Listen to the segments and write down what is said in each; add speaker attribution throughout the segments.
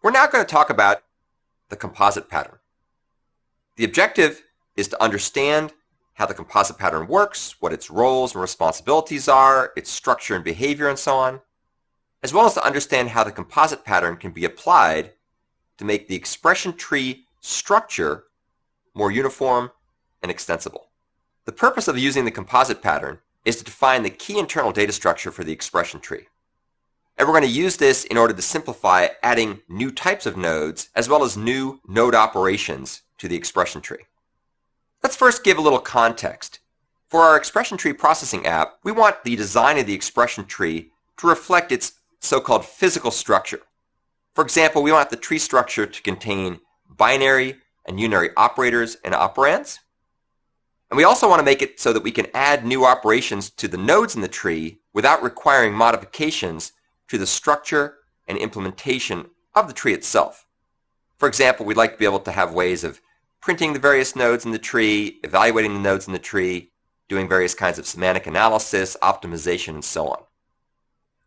Speaker 1: We're now going to talk about the composite pattern. The objective is to understand how the composite pattern works, what its roles and responsibilities are, its structure and behavior, and so on, as well as to understand how the composite pattern can be applied to make the expression tree structure more uniform and extensible. The purpose of using the composite pattern is to define the key internal data structure for the expression tree. And we're going to use this in order to simplify adding new types of nodes as well as new node operations to the expression tree. Let's first give a little context. For our expression tree processing app, we want the design of the expression tree to reflect its so-called physical structure. For example, we want the tree structure to contain binary and unary operators and operands. And we also want to make it so that we can add new operations to the nodes in the tree without requiring modifications to the structure and implementation of the tree itself. For example, we'd like to be able to have ways of printing the various nodes in the tree, evaluating the nodes in the tree, doing various kinds of semantic analysis, optimization, and so on.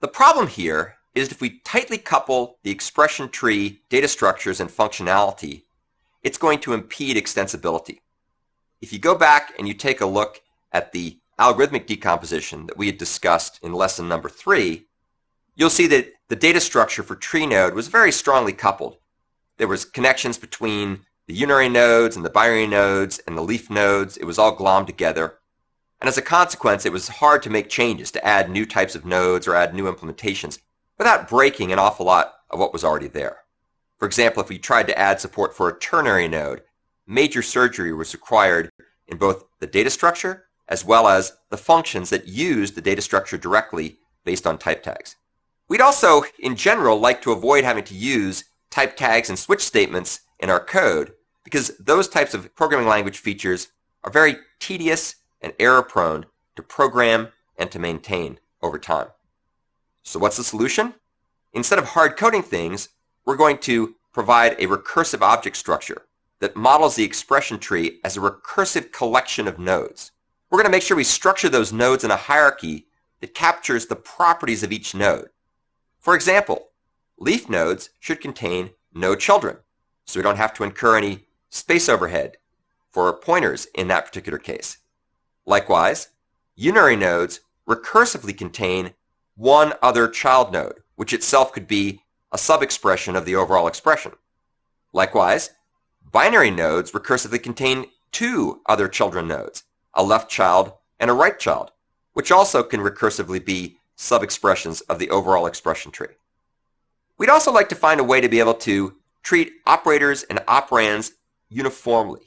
Speaker 1: The problem here is if we tightly couple the expression tree data structures and functionality, it's going to impede extensibility. If you go back and you take a look at the algorithmic decomposition that we had discussed in lesson number 3, you'll see that the data structure for tree node was very strongly coupled. There was connections between the unary nodes and the binary nodes and the leaf nodes. It was all glommed together. And as a consequence, it was hard to make changes, to add new types of nodes or add new implementations without breaking an awful lot of what was already there. For example, if we tried to add support for a ternary node, major surgery was required in both the data structure as well as the functions that use the data structure directly based on type tags. We'd also, in general, like to avoid having to use type tags and switch statements in our code because those types of programming language features are very tedious and error-prone to program and to maintain over time. So what's the solution? Instead of hard-coding things, we're going to provide a recursive object structure that models the expression tree as a recursive collection of nodes. We're going to make sure we structure those nodes in a hierarchy that captures the properties of each node. For example, leaf nodes should contain no children, so we don't have to incur any space overhead for pointers in that particular case. Likewise, unary nodes recursively contain one other child node, which itself could be a sub-expression of the overall expression. Likewise, binary nodes recursively contain two other children nodes, a left child and a right child, which also can recursively be sub-expressions of the overall expression tree. We'd also like to find a way to be able to treat operators and operands uniformly.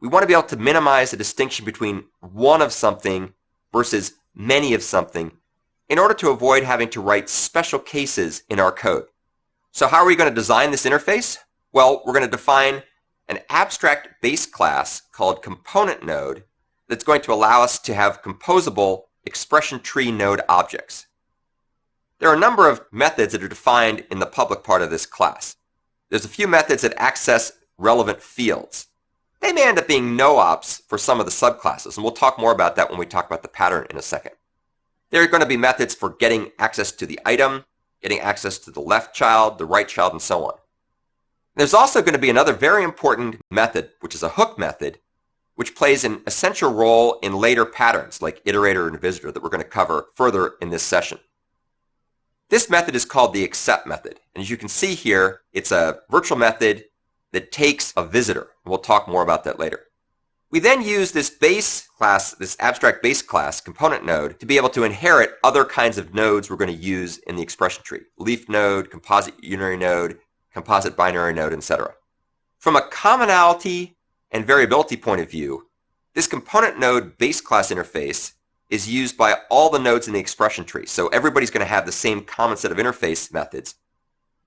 Speaker 1: We want to be able to minimize the distinction between one of something versus many of something in order to avoid having to write special cases in our code. So how are we going to design this interface? Well, we're going to define an abstract base class called component node that's going to allow us to have composable expression tree node objects. There are a number of methods that are defined in the public part of this class. There's a few methods that access relevant fields. They may end up being no-ops for some of the subclasses, and we'll talk more about that when we talk about the pattern in a second. There are going to be methods for getting access to the item, getting access to the left child, the right child, and so on. There's also going to be another very important method, which is a hook method, which plays an essential role in later patterns like iterator and visitor that we're going to cover further in this session. This method is called the accept method. And as you can see here, it's a virtual method that takes a visitor. We'll talk more about that later. We then use this base class, this abstract base class component node, to be able to inherit other kinds of nodes we're going to use in the expression tree. Leaf node, composite unary node, composite binary node, etc. From a commonality and variability point of view, this component node base class interface is used by all the nodes in the expression tree. So everybody's going to have the same common set of interface methods.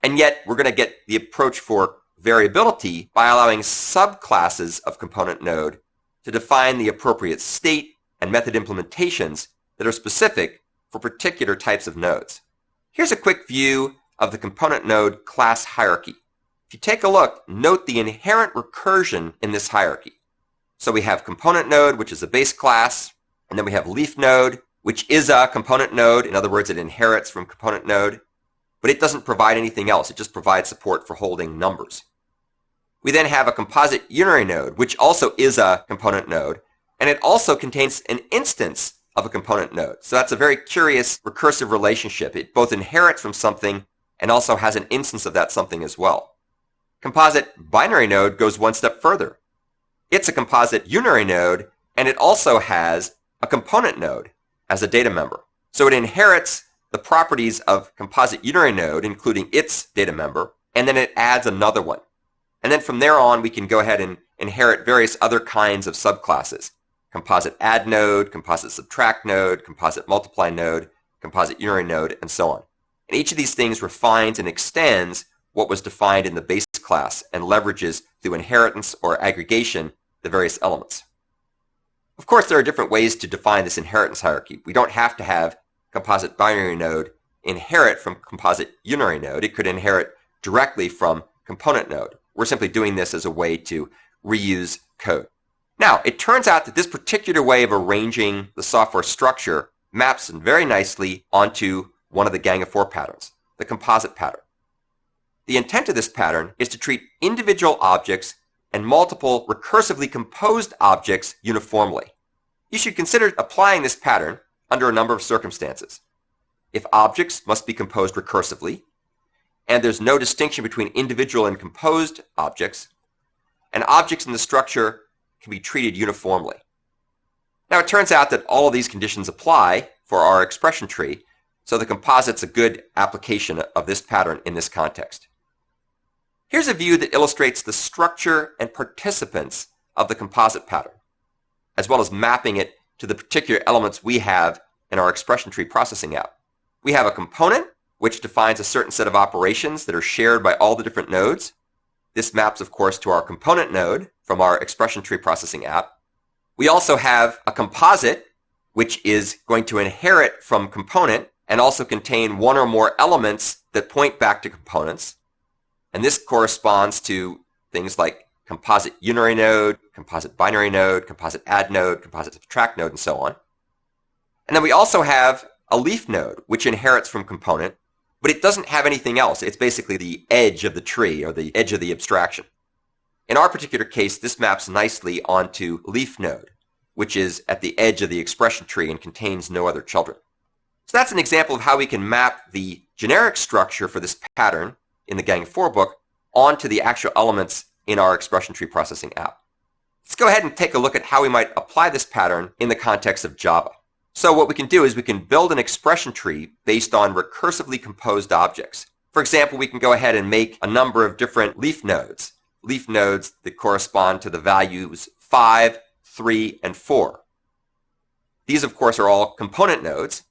Speaker 1: And yet we're going to get the approach for variability by allowing subclasses of component node to define the appropriate state and method implementations that are specific for particular types of nodes. Here's a quick view of the component node class hierarchy. If you take a look, note the inherent recursion in this hierarchy. So we have component node, which is a base class, and then we have leaf node, which is a component node. In other words, it inherits from component node. but it doesn't provide anything else. It just provides support for holding numbers. We then have a composite unary node, which also is a component node, and it also contains an instance of a component node. So that's a very curious recursive relationship. It both inherits from something and also has an instance of that something as well. Composite binary node goes one step further. It's a composite unary node, and it also has a component node as a data member. So it inherits the properties of composite unary node, including its data member, and then it adds another one. And then from there on, we can go ahead and inherit various other kinds of subclasses. Composite add node, composite subtract node, composite multiply node, composite unary node, and so on. And each of these things refines and extends what was defined in the base class and leverages through inheritance or aggregation the various elements. Of course, there are different ways to define this inheritance hierarchy. We don't have to have composite binary node inherit from composite unary node. It could inherit directly from component node. We're simply doing this as a way to reuse code. Now, it turns out that this particular way of arranging the software structure maps very nicely onto one of the Gang of Four patterns, the composite pattern. The intent of this pattern is to treat individual objects and multiple recursively composed objects uniformly. You should consider applying this pattern under a number of circumstances. If objects must be composed recursively, and there's no distinction between individual and composed objects, and objects in the structure can be treated uniformly. Now, it turns out that all of these conditions apply for our expression tree, so the composite's a good application of this pattern in this context. Here's a view that illustrates the structure and participants of the composite pattern, as well as mapping it to the particular elements we have in our expression tree processing app. We have a component, which defines a certain set of operations that are shared by all the different nodes. This maps, of course, to our component node from our expression tree processing app. We also have a composite, which is going to inherit from component and also contain one or more elements that point back to components. And this corresponds to things like composite unary node, composite binary node, composite add node, composite subtract node, and so on. And then we also have a leaf node, which inherits from component, but it doesn't have anything else. It's basically the edge of the tree or the edge of the abstraction. In our particular case, this maps nicely onto leaf node, which is at the edge of the expression tree and contains no other children. So that's an example of how we can map the generic structure for this pattern in the Gang of Four book onto the actual elements in our expression tree processing app. Let's go ahead and take a look at how we might apply this pattern in the context of Java. So what we can do is we can build an expression tree based on recursively composed objects. For example, we can go ahead and make a number of different leaf nodes that correspond to the values 5, 3, and 4. These, of course, are all component nodes.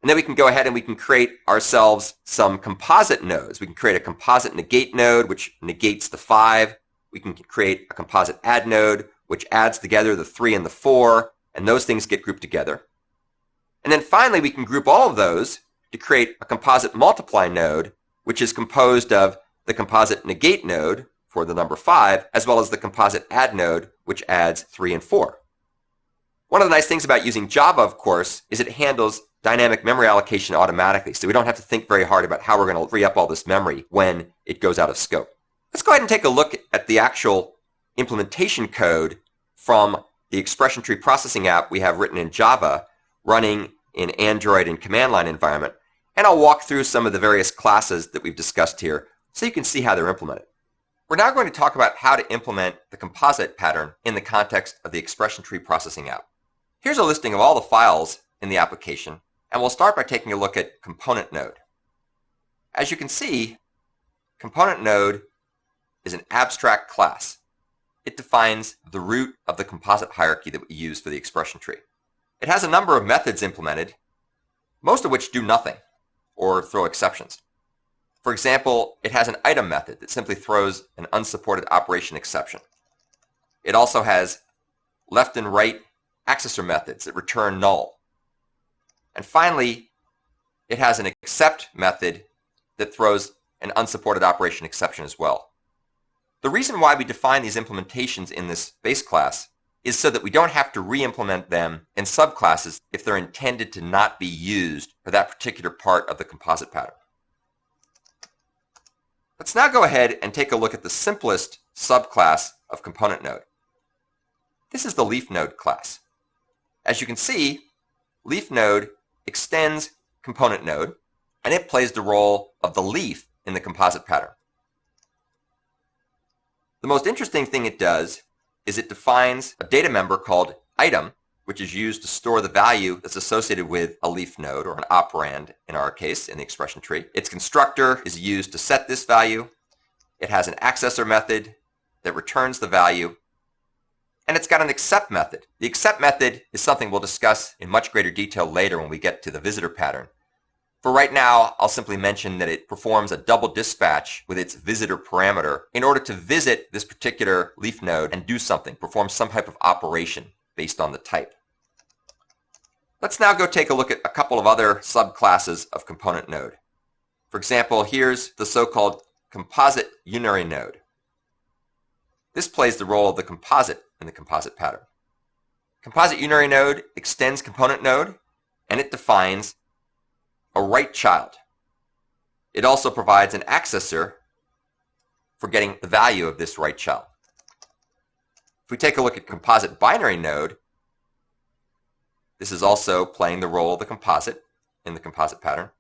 Speaker 1: And then we can go ahead and we can create ourselves some composite nodes. We can create a composite negate node, which negates the 5. We can create a composite add node, which adds together the 3 and the 4, and those things get grouped together. And then finally, we can group all of those to create a composite multiply node, which is composed of the composite negate node for the number 5, as well as the composite add node, which adds 3 and 4. One of the nice things about using Java, of course, is it handles dynamic memory allocation automatically, so we don't have to think very hard about how we're going to free up all this memory when it goes out of scope. Let's go ahead and take a look at the actual implementation code from the expression tree processing app we have written in Java, running in Android and command line environment, and I'll walk through some of the various classes that we've discussed here so you can see how they're implemented. We're now going to talk about how to implement the composite pattern in the context of the expression tree processing app. Here's a listing of all the files in the application, and we'll start by taking a look at component node. As you can see, component node is an abstract class. It defines the root of the composite hierarchy that we use for the expression tree. It has a number of methods implemented, most of which do nothing or throw exceptions. For example, it has an item method that simply throws an unsupported operation exception. It also has left and right accessor methods that return null. And finally, it has an except method that throws an unsupported operation exception as well. The reason why we define these implementations in this base class is so that we don't have to re-implement them in subclasses if they're intended to not be used for that particular part of the composite pattern. Let's now go ahead and take a look at the simplest subclass of component node. This is the leaf node class. As you can see, leaf node extends component node, and it plays the role of the leaf in the composite pattern. The most interesting thing it does is it defines a data member called item, which is used to store the value that's associated with a leaf node, or an operand in our case in the expression tree. Its constructor is used to set this value. It has an accessor method that returns the value, and it's got an accept method. The accept method is something we'll discuss in much greater detail later when we get to the visitor pattern. For right now, I'll simply mention that it performs a double dispatch with its visitor parameter in order to visit this particular leaf node and do something, perform some type of operation based on the type. Let's now go take a look at a couple of other subclasses of component node. For example, here's the so-called composite unary node. This plays the role of the composite in the composite pattern. Composite unary node extends component node, and it defines a right child. It also provides an accessor for getting the value of this right child. If we take a look at composite binary node, this is also playing the role of the composite in the composite pattern.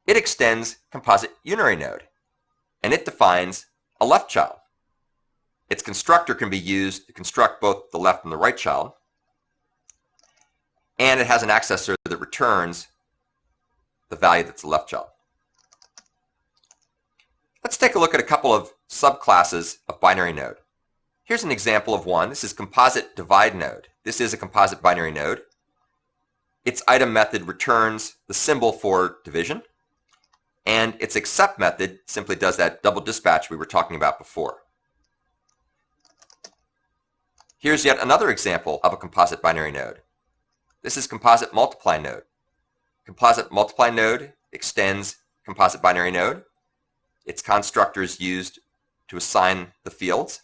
Speaker 1: It extends composite unary node, and it defines a left child. Its constructor can be used to construct both the left and the right child, and it has an accessor that returns the value that's the left child. Let's take a look at a couple of subclasses of binary node. Here's an example of one. This is composite divide node. This is a composite binary node. Its item method returns the symbol for division, and its accept method simply does that double dispatch we were talking about before. Here's yet another example of a composite binary node. This is composite multiply node. Composite multiply node extends composite binary node. Its constructor is used to assign the fields.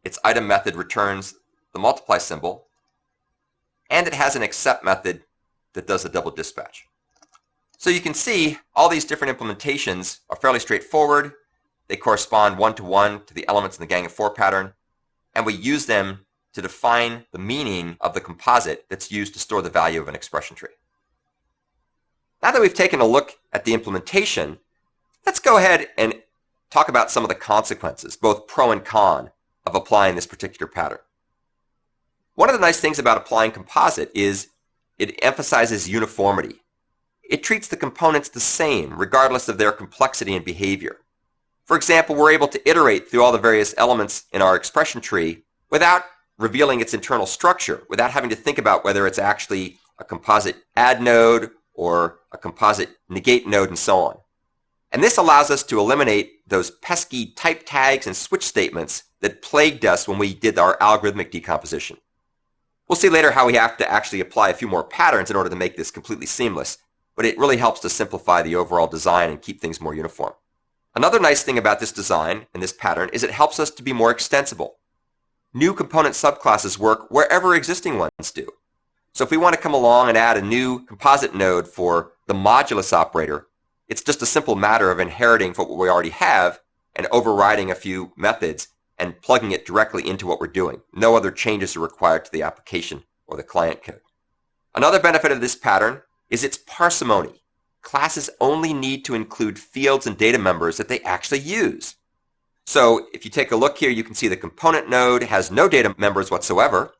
Speaker 1: Its item method returns the multiply symbol, and it has an accept method that does a double dispatch. So you can see all these different implementations are fairly straightforward. They correspond one-to-one to the elements in the gang of four pattern, and we use them to define the meaning of the composite that's used to store the value of an expression tree. Now that we've taken a look at the implementation, let's go ahead and talk about some of the consequences, both pro and con, of applying this particular pattern. One of the nice things about applying composite is it emphasizes uniformity. It treats the components the same, regardless of their complexity and behavior. For example, we're able to iterate through all the various elements in our expression tree without revealing its internal structure, without having to think about whether it's actually a composite add node or a composite negate node, and so on. And this allows us to eliminate those pesky type tags and switch statements that plagued us when we did our algorithmic decomposition. We'll see later how we have to actually apply a few more patterns in order to make this completely seamless, but it really helps to simplify the overall design and keep things more uniform. Another nice thing about this design and this pattern is it helps us to be more extensible. New component subclasses work wherever existing ones do. So if we want to come along and add a new composite node for the modulus operator, it's just a simple matter of inheriting what we already have and overriding a few methods and plugging it directly into what we're doing. No other changes are required to the application or the client code. Another benefit of this pattern is its parsimony. Classes only need to include fields and data members that they actually use. So if you take a look here, you can see the component node has no data members whatsoever.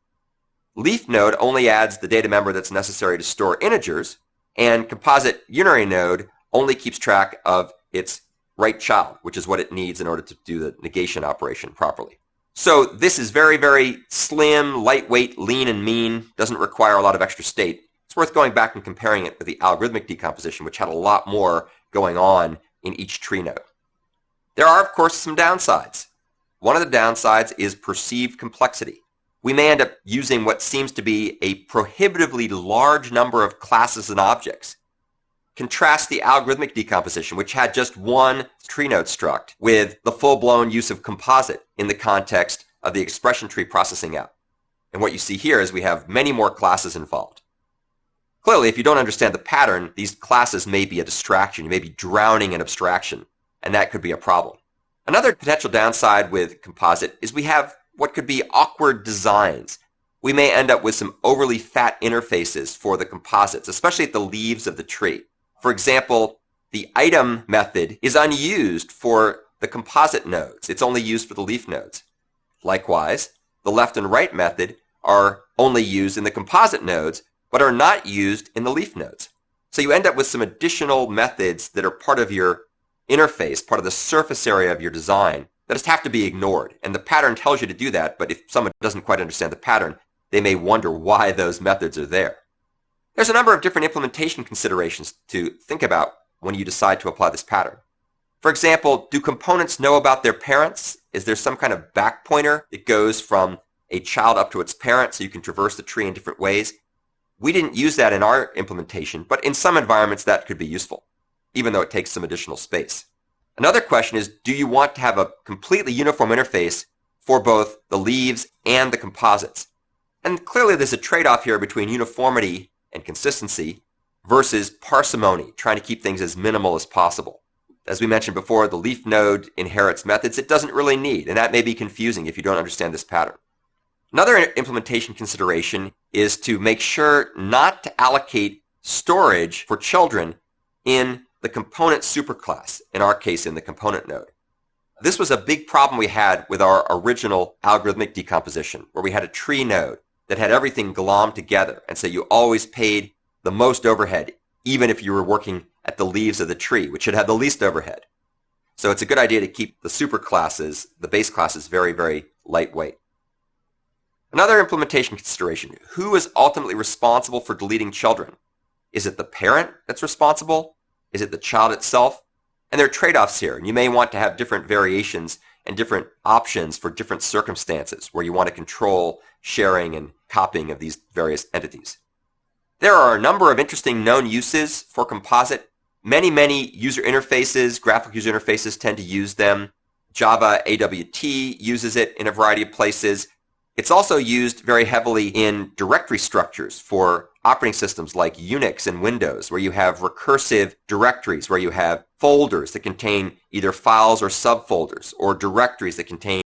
Speaker 1: Leaf node only adds the data member that's necessary to store integers, and composite unary node only keeps track of its right child, which is what it needs in order to do the negation operation properly. So this is very, very slim, lightweight, lean, and mean, doesn't require a lot of extra state. It's worth going back and comparing it with the algorithmic decomposition, which had a lot more going on in each tree node. There are, of course, some downsides. One of the downsides is perceived complexity. We may end up using what seems to be a prohibitively large number of classes and objects. Contrast the algorithmic decomposition, which had just one tree node struct, with the full-blown use of composite in the context of the expression tree processing app. And what you see here is we have many more classes involved. Clearly, if you don't understand the pattern, these classes may be a distraction. You may be drowning in abstraction. and that could be a problem. Another potential downside with composite is we have what could be awkward designs. We may end up with some overly fat interfaces for the composites, especially at the leaves of the tree. For example, the item method is unused for the composite nodes. It's only used for the leaf nodes. Likewise, the left and right method are only used in the composite nodes, but are not used in the leaf nodes. So you end up with some additional methods that are part of your interface, part of the surface area of your design, that just have to be ignored. And the pattern tells you to do that, but if someone doesn't quite understand the pattern, they may wonder why those methods are there. There's a number of different implementation considerations to think about when you decide to apply this pattern. For example, do components know about their parents? Is there some kind of back pointer that goes from a child up to its parent so you can traverse the tree in different ways? We didn't use that in our implementation, but in some environments that could be useful, even though it takes some additional space. Another question is, do you want to have a completely uniform interface for both the leaves and the composites? And clearly there's a trade-off here between uniformity and consistency versus parsimony, trying to keep things as minimal as possible. As we mentioned before, the leaf node inherits methods it doesn't really need, and that may be confusing if you don't understand this pattern. Another implementation consideration is to make sure not to allocate storage for children in the component superclass, in our case in the component node. This was a big problem we had with our original algorithmic decomposition, where we had a tree node that had everything glommed together, and so you always paid the most overhead, even if you were working at the leaves of the tree, which should have the least overhead. So it's a good idea to keep the superclasses, the base classes, very, very lightweight. Another implementation consideration, who is ultimately responsible for deleting children? Is it the parent that's responsible? Is it the child itself? And there are trade-offs here, and you may want to have different variations and different options for different circumstances where you want to control sharing and copying of these various entities. There are a number of interesting known uses for composite. Many user interfaces, graphical user interfaces tend to use them. Java AWT uses it in a variety of places. It's also used very heavily in directory structures for operating systems like Unix and Windows, where you have recursive directories, where you have folders that contain either files or subfolders, or directories that contain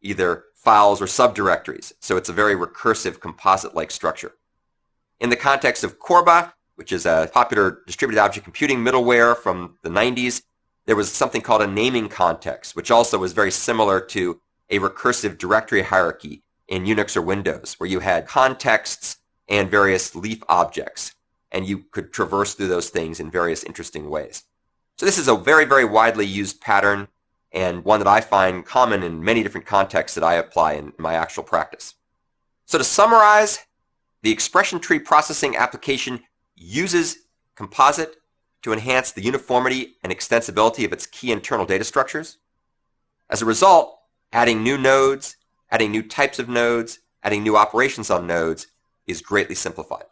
Speaker 1: either files or subdirectories. So it's a very recursive composite-like structure. In the context of Corba, which is a popular distributed object computing middleware from the 90s, there was something called a naming context, which also was very similar to a recursive directory hierarchy in Unix or Windows, where you had contexts and various leaf objects, and you could traverse through those things in various interesting ways. So this is a very, very widely used pattern, and one that I find common in many different contexts that I apply in my actual practice. So to summarize, the expression tree processing application uses composite to enhance the uniformity and extensibility of its key internal data structures. As a result, adding new nodes, adding new types of nodes, adding new operations on nodes is greatly simplified.